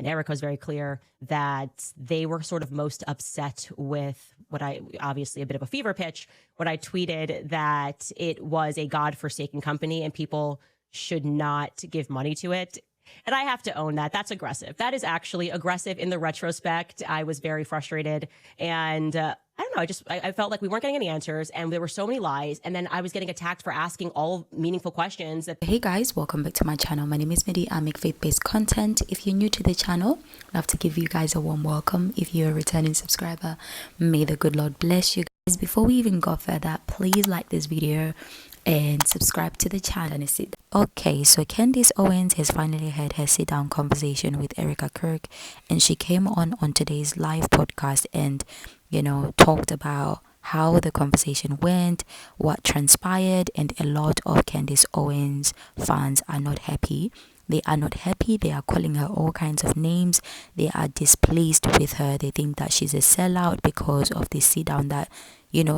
and Erika was very clear that they were sort of most upset with what I obviously a bit of a fever pitch, what I tweeted that it was a God-forsaken company and people should not give money to it. And I have to own that. That's aggressive. That is actually aggressive in the retrospect. I was very frustrated. And I don't know. I felt like we weren't getting any answers and there were so many lies. And then I was getting attacked for asking all meaningful questions. Hey guys, welcome back to my channel. My name is Midi. I make faith-based content. If you're new to the channel, I'd love to give you guys a warm welcome. If you're a returning subscriber, may the good Lord bless you guys. Before we even go further, please like this video and subscribe to the channel. Okay, so Candace Owens has finally had her sit-down conversation with Erika Kirk, and she came on today's live podcast and talked about how the conversation went, what transpired, and a lot of Candace Owens fans are not happy. They are not happy. They are calling her all kinds of names. They are displeased with her. They think that she's a sellout because of this sit down that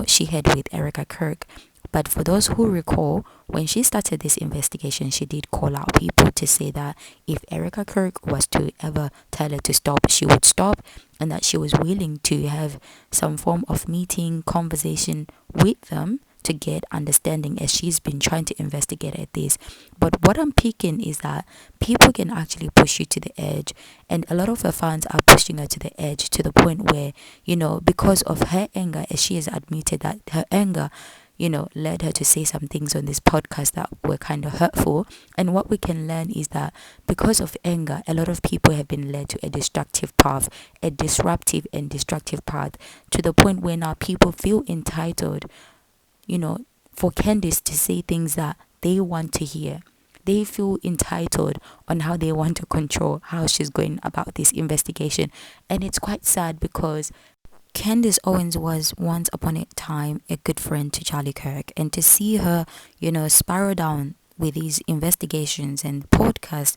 she had with Erika Kirk. But for those who recall, when she started this investigation, she did call out people to say that if Erika Kirk was to ever tell her to stop, she would stop, and that she was willing to have some form of meeting, conversation with them to get understanding as she's been trying to investigate at this. But what I'm picking is that people can actually push you to the edge, and a lot of her fans are pushing her to the edge to the point where, because of her anger, as she has admitted that her anger led her to say some things on this podcast that were kind of hurtful. And what we can learn is that because of anger, a lot of people have been led to a destructive path, a disruptive and destructive path, to the point where now people feel entitled, for Candace to say things that they want to hear. They feel entitled on how they want to control how she's going about this investigation. And it's quite sad because Candace Owens was once upon a time a good friend to Charlie Kirk, and to see her, spiral down with these investigations and podcasts,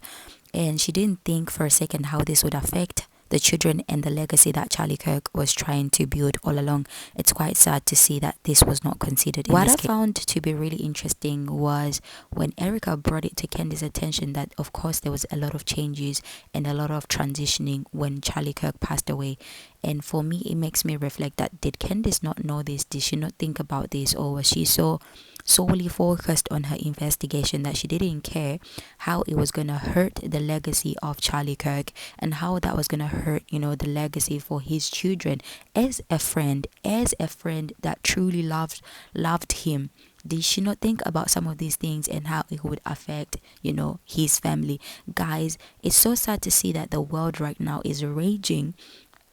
and she didn't think for a second how this would affect the children and the legacy that Charlie Kirk was trying to build all along. It's quite sad to see that this was not considered. What I found to be really interesting was when Erika brought it to Candace's attention that of course there was a lot of changes and a lot of transitioning when Charlie Kirk passed away. And for me, it makes me reflect that did Candace not know this? Did she not think about this? Or was she so solely focused on her investigation that she didn't care how it was going to hurt the legacy of Charlie Kirk and how that was going to hurt, the legacy for his children as a friend that truly loved him? Did she not think about some of these things and how it would affect, his family? Guys, it's so sad to see that the world right now is raging.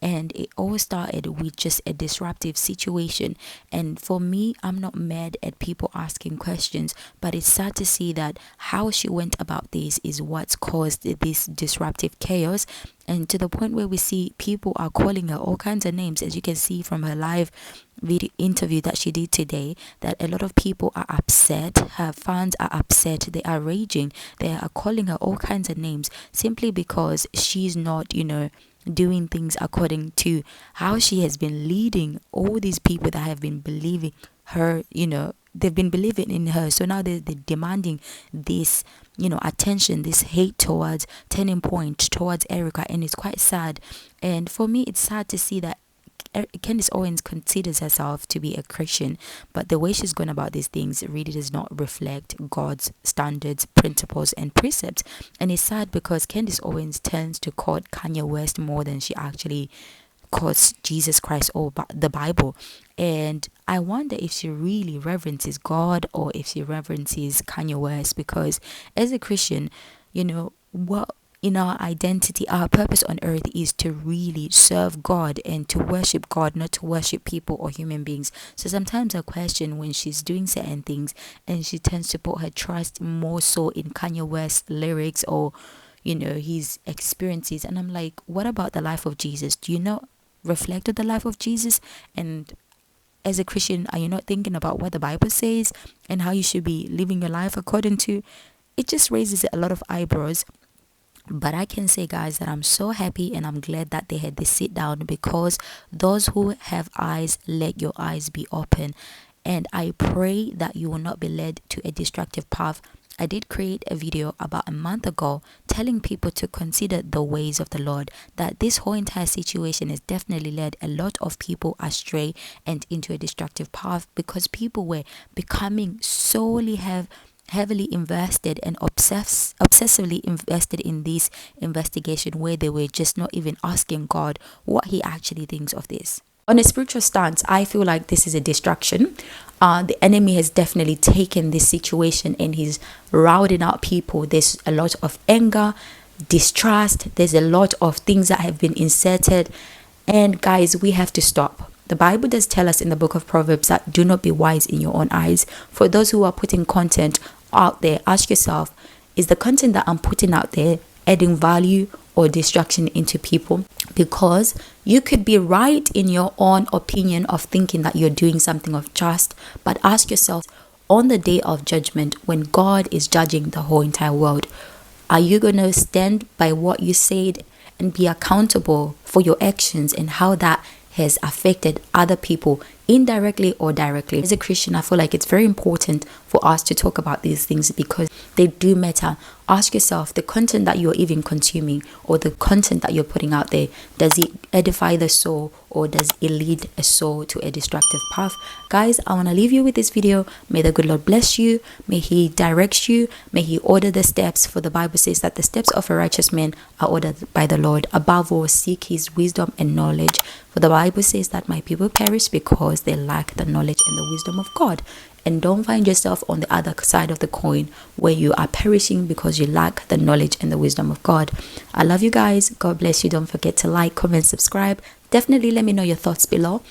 And it all started with just a disruptive situation. And for me, I'm not mad at people asking questions, but it's sad to see that how she went about this is what's caused this disruptive chaos. And to the point where we see people are calling her all kinds of names, as you can see from her live video interview that she did today, that a lot of people are upset. Her fans are upset. They are raging. They are calling her all kinds of names simply because she's not, doing things according to how she has been leading all these people that have been believing her, they've been believing in her. So now they're demanding this, attention, this hate towards, turning point towards Erika. And it's quite sad. And for me, it's sad to see that Candace Owens considers herself to be a Christian, but the way she's going about these things really does not reflect God's standards, principles, and precepts. And it's sad because Candace Owens tends to quote Kanye West more than she actually quotes Jesus Christ or the Bible. And I wonder if she really reverences God or if she reverences Kanye West, because as a Christian, what in our identity, our purpose on earth is to really serve God and to worship God, not to worship people or human beings. So sometimes I question when she's doing certain things and she tends to put her trust more so in Kanye West's lyrics or, his experiences. And I'm like, what about the life of Jesus? Do you not reflect on the life of Jesus? And as a Christian, are you not thinking about what the Bible says and how you should be living your life according to? It just raises a lot of eyebrows. But I can say, guys, that I'm so happy and I'm glad that they had this sit down, because those who have eyes, let your eyes be open. And I pray that you will not be led to a destructive path I did create a video about a month ago telling people to consider the ways of the Lord, that this whole entire situation has definitely led a lot of people astray and into a destructive path, because people were becoming solely heavily invested and obsessively invested in this investigation, where they were just not even asking God what he actually thinks of this. On a spiritual stance, I feel like this is a distraction. The enemy has definitely taken this situation and he's routing out people. There's a lot of anger, distrust. There's a lot of things that have been inserted. And guys, we have to stop. The Bible does tell us in the book of Proverbs that do not be wise in your own eyes. For those who are putting content out there, ask yourself, is the content that I'm putting out there adding value or distraction into people? Because you could be right in your own opinion of thinking that you're doing something of just, but ask yourself, on the day of judgment, when God is judging the whole entire world, are you going to stand by what you said and be accountable for your actions and how that has affected other people indirectly or directly? As a Christian, I feel like it's very important for us to talk about these things because they do matter. Ask yourself, the content that you're even consuming or the content that you're putting out there, does it edify the soul or does it lead a soul to a destructive path? Guys, I want to leave you with this video. May the good Lord bless you. May he direct you. May he order the steps. For the Bible says that the steps of a righteous man are ordered by the Lord. Above all, seek his wisdom and knowledge. For the Bible says that my people perish because they lack the knowledge and the wisdom of God. And don't find yourself on the other side of the coin where you are perishing because you lack the knowledge and the wisdom of God. I love you guys. God bless you. Don't forget to like, comment, subscribe. Definitely let me know your thoughts below.